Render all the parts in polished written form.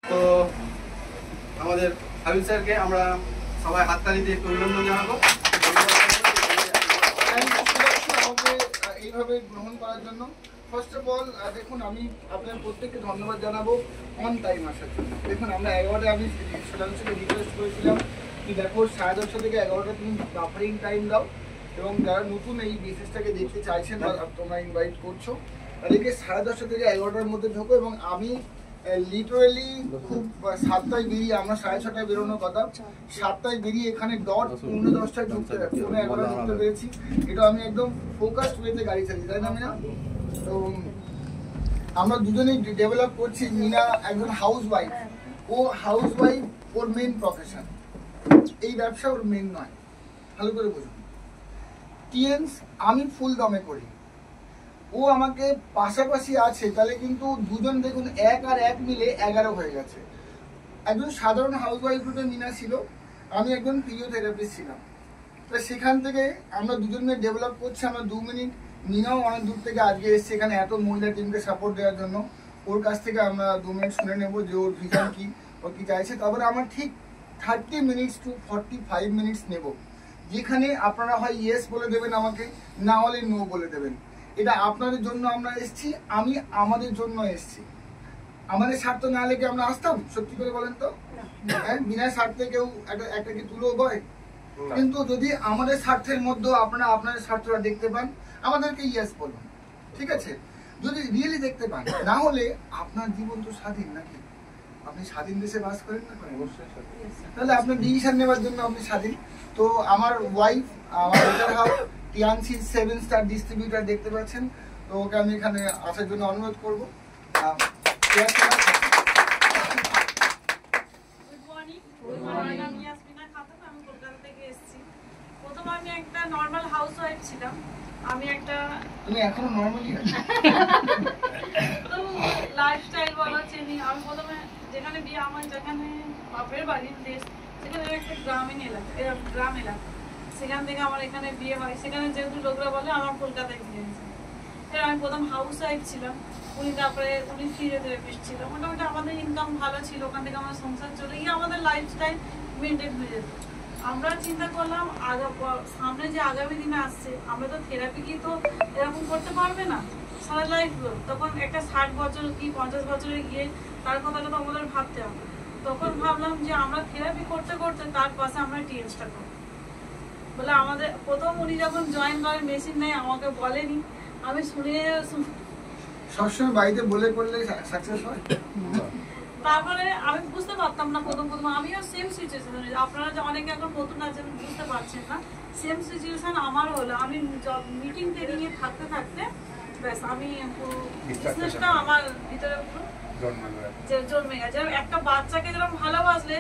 তো আমাদের হাবিব স্যারকে আমরা সবাই হাততালি দিয়ে একটু অভিনন্দন জানাবো আমাকে এইভাবে গ্রহণ করার জন্য। ফার্স্ট অফ অল দেখুন, আমি আপনাদের প্রত্যেককে ধন্যবাদ জানাবো অন টাইম আসার জন্য। দেখুন, আমরা 11টায় আমি সুধাংশুকে রিকোয়েস্ট করেছিলাম কি দেখো 10:30 থেকে 11টা তুমি বাফারিং টাইম দাও, এবং যারা নতুন এই বিজনেসটাকে দেখতে চাইছেন বা তোমরা ইনভাইট করছো তাদেরকে 10:30 থেকে 11টার মধ্যে ঢোকো। এবং আমি লিটারালি খুব 7টায় বেরিয়ে, আমরা 6:30টায় বেরোনোর কথা, 7টায় বেরিয়ে এখানে ডট 10:10টায় ঢুকতে 11:15 ঢুকতে পেরেছি। এটা আমি একদম ফোকাসড ওয়েতে গাড়ি চালিয়েছি, তাই না মিনা? তো আমরা দুজনেই ডেভেলপ করছি। মিনা একজন হাউস ওয়াইফ, ও হাউস ওয়াইফ, ওর মেন প্রফেশন, এই ব্যবসা ওর মেন নয়। ভালো করে বুঝুন। টিএনস আমি ফুল দমে করি, ও আমাকে পাশাপাশি আছে, তাহলে কিন্তু দুজন দেখুন 1 আর 1 মিলে 11 হয়ে গেছে। একজন সাধারণ হাউস ওয়াইফ রূপে মিনা ছিল, আমি একজন ফিজিওথেরাপিস্ট ছিলাম। তো সেখান থেকে আমরা দুজন মিলে ডেভেলপ করছি। আমরা 2 মিনিট, মিনাও অনেক দূর থেকে আজকে এসছে এখানে এত মহিলা টিমকে সাপোর্ট দেওয়ার জন্য। ওর কাছ থেকে আমরা 2 মিনিট শুনে নেব যে ওর ভিশন কি, ও কি চাইছে। তারপরে আমরা ঠিক 30 মিনিটস টু 45 মিনিটস নেব, যেখানে আপনারা হয় ইয়েস বলে দেবেন আমাকে, না হলে নো বলে দেবেন। এটা আপনাদের জন্য আমরা এসছি, আমি আমাদের জন্য এসছি। আমাদের স্বার্থ না হলে কি আমরা আসতাম? সত্যি করে বলেন তো, হ্যাঁ? বিনা স্বার্থে কেউ একটা কি তুলো বয়? কিন্তু যদি আমাদের স্বার্থের মধ্যে আপনারা আপনাদের স্বার্থটা দেখতে পান, আমাদেরকে ইয়েস বলুন, ঠিক আছে? যদি রিয়েলি দেখতে পান, না হলে আপনার জীবন তো স্বাধীন নাকি? আপনি স্বাধীন দেশে বাস করেন না? তাহলে আপনার ডিসিশন নেওয়ার জন্য আপনি স্বাধীন। তো আমার ওয়াইফ, আমার বেটার হাফ টিয়ানসি 7 স্টার ডিস্ট্রিবিউটর দেখতে পাচ্ছেন, তো ওকে আমি এখানে আসার জন্য অনুরোধ করবো। আমি একটা নরমাল হাউসওয়াইফ ছিলাম। আমি একটা তুমি এখনো নরমালি তো লাইফস্টাইল বলা চিনি। আমি প্রথমে যেখানে বিয়ে, আমার যেখানে বাপের বাড়ির দেশ, সেখানে একটা গ্রামীণ এলাকা, গ্রাম এলাকা, সেখান থেকে আমার এখানে বিয়ে হয়। সেখানে যেহেতু লোকরা বলে আমার কলকাতায় বিয়ে হয়েছে। আমি প্রথম হাউসওয়াইফ ছিলাম, তারপরে উনি ফিজিওথেরাপিস্ট ছিল। মোটামুটি আমাদের ইনকাম ভালো ছিল, ওখান থেকে আমার সংসার চলে গিয়ে আমাদের লাইফস্টাইল মেনটেন হয়ে যেত। আমরা চিন্তা করলাম সামনে যে আগামী দিনে আসছে, আমরা তো থেরাপি কি তো এরকম করতে পারবে না সারা লাইফ। তখন একটা 60 বছর কি 50 বছরে গিয়ে তার কথাটা তো আমাদের ভাবতে হবে। তখন ভাবলাম যে আমরা থেরাপি করতে করতে তার পাশে আমরা টিএনসটা করবো বলে। আমাদের প্রথম উনি যখন জয়েন করেন, মেশিন নেই, আমাকে বলেনি, আমি শুনে সবসময় বাড়িতে বলে করলে সাকসেস হয়। তারপরে আমি বুঝতে পারতাম না প্রথম আমিও সেম সিচুয়েশন। আপনারা যে অনেকে এখন নতুন আছেন বুঝতে পারছেন না, সেম সিচুয়েশন আমারও হলো। আমি মিটিং ট্রেনিং এ থাকতে থাকতে ব্যাস আমি বিজনেসটা আমার ভিতরে পুরো জন্মে গেছে। একটা বাচ্চাকে যেরকম ভালোবাসলে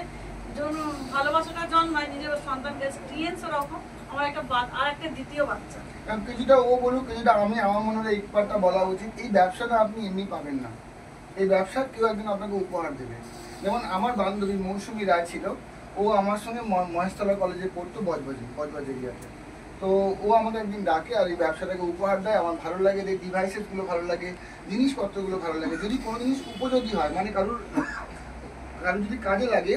ভালোবাসাটা জন্মায়, নিজের সন্তানকে টিএনস ওরকম আমার একটা আর একটা দ্বিতীয় বাচ্চা। কিছুটা ও বলুক, কিছুটা আমি। আমার মনে হয় এই ব্যাপারটা বলা উচিত। এই ব্যবসাটা আপনি এমনি পাবেন না, এই ব্যবসা কেউ একজন আপনাকে উপহার দেবে। যেমন আমার বান্ধবী মৌসুমী রায় ছিল, ও আমার সঙ্গে মহেশতলা কলেজে পড়তো, বজবাজ এরিয়াতে। তো ও আমাকে একদিন ডাকে আর এই ব্যবসাটাকে উপহার দেয়। আমার ভালো লাগে, এই ডিভাইসেসগুলো ভালো লাগে, জিনিসপত্রগুলো ভালো লাগে। যদি কোনো জিনিস উপযোগী হয়, মানে কারোর যদি কাজে লাগে,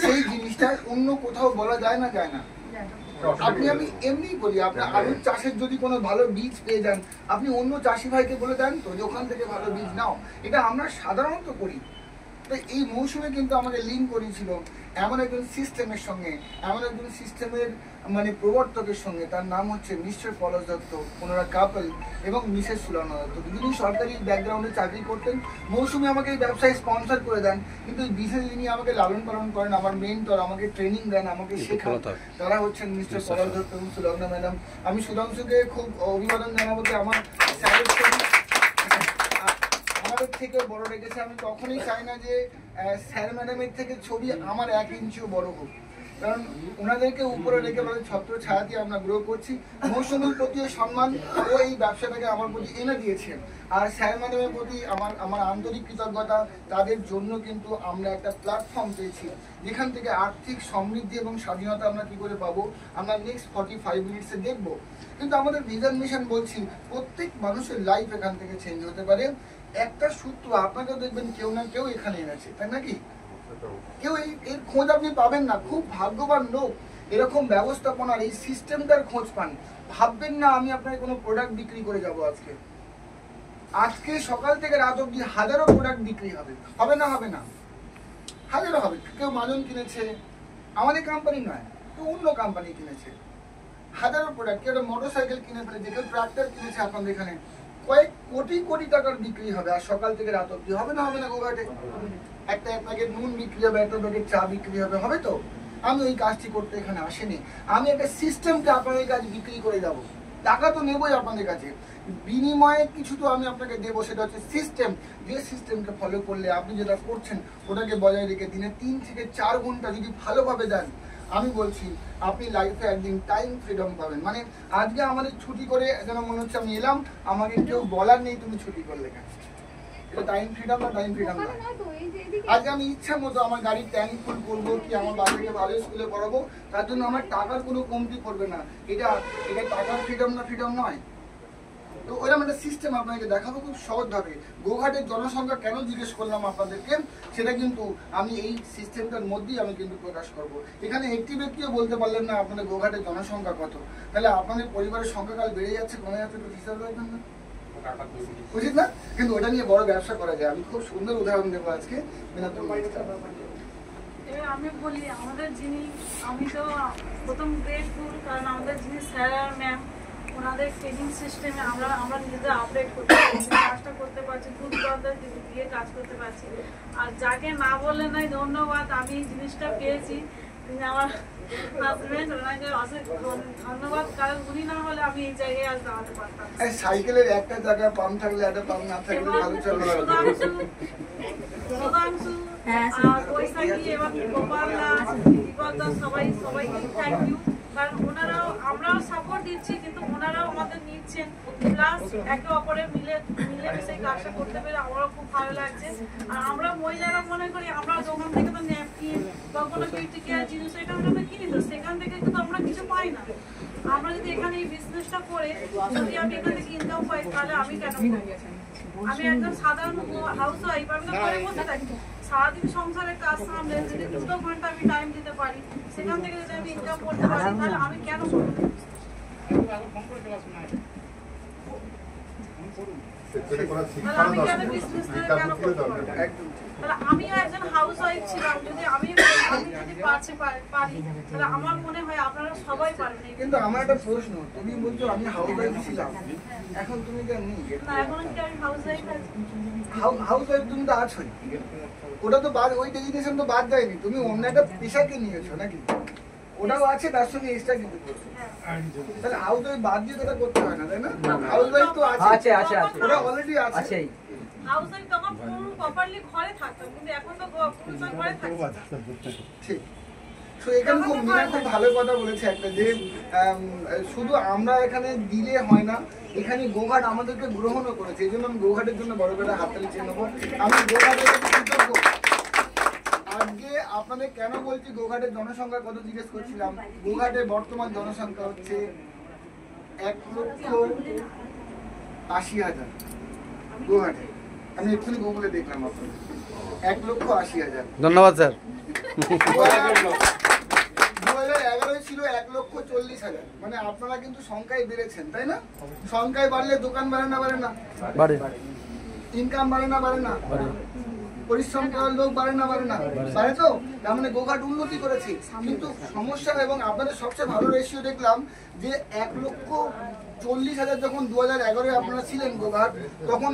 সেই জিনিসটা অন্য কোথাও বলা যায় না, যায় না। আপনি আমি এমনি বলি, আপনার আলুর চাষের যদি কোনো ভালো বীজ পেয়ে যান, আপনি অন্য চাষি ভাইকে বলে দেন তো যে ওখান থেকে ভালো বীজ নাও। এটা আমরা সাধারণত করি। তো এই মৌসুমে কিন্তু আমাকে লিঙ্ক করেছিল এমন একজন সিস্টেমের সঙ্গে, এমন একজন সিস্টেমের মানে প্রবর্তকের সঙ্গে। তার নাম হচ্ছে মিস্টার পলাশ দত্ত, ওনারা কাপল, এবং মিসেস সুলানা দত্ত। দুজনেই সরকারি ব্যাকগ্রাউন্ডে চাকরি করতেন। মৌসুমে আমাকে এই ব্যবসায় স্পন্সর করে দেন, কিন্তু বিশেষ যিনি আমাকে লালন পালন করেন, আমার মেন্টর, আমাকে ট্রেনিং দেন, আমাকে শেখান, তারা হচ্ছেন মিস্টার পলাশ দত্ত এবং সুলগ্না ম্যাডাম। আমি সুধাংশুকে খুব অভিবাদন জানাবো যে আমার আমাদের থেকে বড় রেখেছে। আমি কখনোই চাই না যে স্যার ম্যাডামের থেকে ছবি আমার 1 ইঞ্চিও বড় হোক, কারণ ওনাদেরকে উপরে রেখে বলে ছত্র ছায়াতে আমরা গ্রো করছি। মৌসুমীর প্রতি সম্মান, ও এই ব্যবসাটাকে আমার প্রতি এনে দিয়েছেন। আর স্যার ম্যাডামের প্রতি আমার আন্তরিক কৃতজ্ঞতা। তাদের জন্য কিন্তু আমরা একটা প্ল্যাটফর্ম পেয়েছি, যেখান থেকে আর্থিক সমৃদ্ধি এবং স্বাধীনতা আমরা কি করে পাবো, আমরা নেক্সট 45 মিনিটসে দেখবো। কিন্তু আমাদের ভিশন মিশন বলছি, প্রত্যেক মানুষের লাইফ এখান থেকে চেঞ্জ হতে পারে। একটা সূত্র আপনাকেও দেখবেন কেউ না কেউ এখানে এনেছে, তাই নাকি? কেউ এর খোঁজ আপনি পাবেন না। খুব ভাগ্যবান লোক এরকম ব্যবস্থাপনার এই সিস্টেমটার খোঁজ পান। ভাববেন না আমি আপনাকে কোনো প্রোডাক্ট বিক্রি করে যাব আজকে। আজকে সকাল থেকে রাত অবধি হাজারো প্রোডাক্ট বিক্রি হবে, হবে না? হবে না, হাজারো হবে। কেউ মাজন কিনেছে, আমাদের কোম্পানি নয়, কেউ অন্য কোম্পানি কিনেছে। হাজারো প্রোডাক্ট, কেউ একটা মোটরসাইকেল কিনে ফেলেছে, কেউ ট্রাক্টর কিনেছে। আপনাদের এখানে কয়েক কোটি কোটি টাকার বিক্রি হবে আর সকাল থেকে রাত অবধি। হবে না? হবে না? গোঘাটে একটা প্যাকেট নুন বিক্রি হবে, একটা প্যাকেট চা বিক্রি হবে, হবে তো? আমি ওই কাজটি করতে এখানে আসিনি। আমি একটা সিস্টেমকে আপনাদের কাছে বিক্রি করে যাব। টাকা তো নেবই আপনাদের কাছে, বিনিময়ে কিছু তো আমি আপনাকে দেবো। সেটা হচ্ছে সিস্টেম। যে সিস্টেমকে ফলো করলে আপনি যেটা করছেন ওটাকে বজায় রেখে দিনে 3 থেকে 4 ঘন্টা যদি ভালোভাবে দেন, আমি বলছি আপনি লাইফে একদিন টাইম ফ্রিডম পাবেন। মানে আজকে আমাদের ছুটি করে যেন মনে হচ্ছে আমি এলাম, আমাকে কেউ বলার নেই তুমি ছুটি করলে কেন। এটা টাইম ফ্রিডম না? টাইম ফ্রিডম না। আজকে আমি ইচ্ছা মতো আমার গাড়ির ট্যাঙ্ক ফুল করবো কি আমার বাচ্চাকে ভালো স্কুলে পড়াবো, তার জন্য আমার টাকার কোনো কমতি পড়বে না। এটা টাকার ফ্রিডম না? ফ্রিডম নয়। তো ওইরকম একটা সিস্টেম আপনাকে দেখাবো খুব সহজভাবে। গোঘাটের জনসংখ্যা কেন জিজ্ঞেস করলাম আপনাদেরকে, সেটা কিন্তু আমি এই সিস্টেমটার মধ্যেই আমি কিন্তু প্রকাশ করব। এখানে একটি ব্যক্তিও বলতে পারলেন না আপনাদের গোঘাটের জনসংখ্যা কত। তাহলে আপনাদের পরিবারের সংখ্যাকাল বেড়ে যাচ্ছে, কমে যাচ্ছে, তো হিসাব রাখবেন না, উচিত না? কিন্তু ওটা নিয়ে বড় ব্যবসা করা যায়। আমি খুব সুন্দর উদাহরণ দেবো আজকে। এবার আমি বলি আমাদের যিনি, আমি তো প্রথম গ্রেটফুল, কারণ আমাদের যিনি স্যার আর ম্যাম, ওনাদের ট্রেনিং সিস্টেমে আমরা নিজেদের আপডেট করতে পারছি, কাজটা করতে পারছি, খুব দরকার দিয়ে কাজ করতে পারছি। আর যাকে না বললে নাই ধন্যবাদ, আমি এই জিনিসটা পেয়েছি। তিনি আমার হাজবেন্ড, ওনাকে অনেক ধন্যবাদ, কারণ উনি না হলে আমি এই জায়গায় আজ দাঁড়াতে পারতাম। সাইকেলের একটা জায়গায় পাম্প থাকলে একটা পাম্প না থাকলে ভালো চলবে। সুধাংশু, বৈশাখী এবং গোপালদা, বিপদদা, সবাইকে থ্যাংক ইউ। কারণ ওনারাও, আমরাও সাপোর্ট দিচ্ছি, কিন্তু ওনারাও আমাদের নিচ্ছেন। প্লাস একে অপরের মিলেমিশে কাজটা করতে পেরে আমারও খুব ভালো লাগছে। আর আমরা মহিলারা মনে করি আমরা দোকান থেকে তো ন্যাপকিন বা কোনো ক্রিটিক্যাল জিনিস এটা ওটা কিনি, তো সেখান থেকে কিন্তু আমরা কিছু পাই না। আমরা যদি এখানে এই বিজনেসটা করে যদি আমি এখান থেকে ইনকাম পাই, তাহলে আমি কেন করবো? আমি একজন সাধারণ হাউস ওয়াইফ, আমি তো ঘরে বসে থাকি, সারাদিন সংসারের কাজ সামলে যদি 2 ঘন্টা আমি টাইম দিতে পারি, সেখান থেকে যদি আমি ইনকাম করতে পারি, তাহলে আমি কেন করবো? আমি কেন বিজনেস কেন করতে পারবো? তাহলে আমিও একজন হাউস ওয়াইফ ছিলাম, যদি আমি যদি পারি, তাহলে আমার মনে হয় আপনারা সবাই পারবেন। কিন্তু আমার একটা প্রশ্ন, তুমি বলছো আমি হাউস ওয়াইফ ছিলাম, এখন তুমি কেন নেই? না, এখন কি আমি হাউস ওয়াইফ আছি? হাউস ওয়াইফ তুমি তো আছোই, ওটা তো বাদ, ওই ডেজিগনেশন তো বাদ যায়নি। তুমি অন্য একটা পেশাকে নিয়েছো নাকি? ওটাও আছে, তার সঙ্গে এক্সট্রা কিন্তু করছো। তাহলে হাউস ওয়াইফ বাদ দিয়ে তো করতে হয় না, তাই না? হাউস ওয়াইফ তো আছে, ওটা অলরেডি আছে। হাউস ওয়াইফ তখন পুরো প্রপারলি ঘরে থাকতাম, কিন্তু এখন তো পুরো ঘরে থাকছি। ঠিক। তো এখানে খুব মিনা খুব ভালো কথা বলেছে একটা, যে শুধু আমরা এখানে দিলে হয় না, এখানে গোঘাট আমাদেরকে গ্রহণও করেছে। এই জন্য আমি গোঘাটের জন্য বড় করে হাততালি চেয়ে নেবো। আমি গোঘাটের কৃতজ্ঞ। আজকে আপনাদের কেন বলছি গোঘাটের জনসংখ্যা কত জিজ্ঞেস করছিলাম। গোঘাটের বর্তমান জনসংখ্যা হচ্ছে 1,80,000 গোঘাটে। আমি এক্ষুনি গুগলে দেখলাম আপনাদের 1,80,000। ধন্যবাদ স্যার। 2011 ছিল 1,40,000। মানে আপনারা কিন্তু সংখ্যায় বেড়েছেন, তাই না? সংখ্যায় বাড়লে দোকান বাড়ে না? বাড়ে না? বাড়ে। ইনকাম বাড়ে না? বাড়ে না? পরিশ্রম করার লোক বাড়ে না? বাড়ে না? বাড়ে তো। তার মানে গোঘাট উন্নতি করেছে। কিন্তু সমস্যা, এবং আপনাদের সবচেয়ে ভালো রেশিও দেখলাম যে 1,40,000 যখন 2011 আপনারা ছিলেন গোঘাট, তখন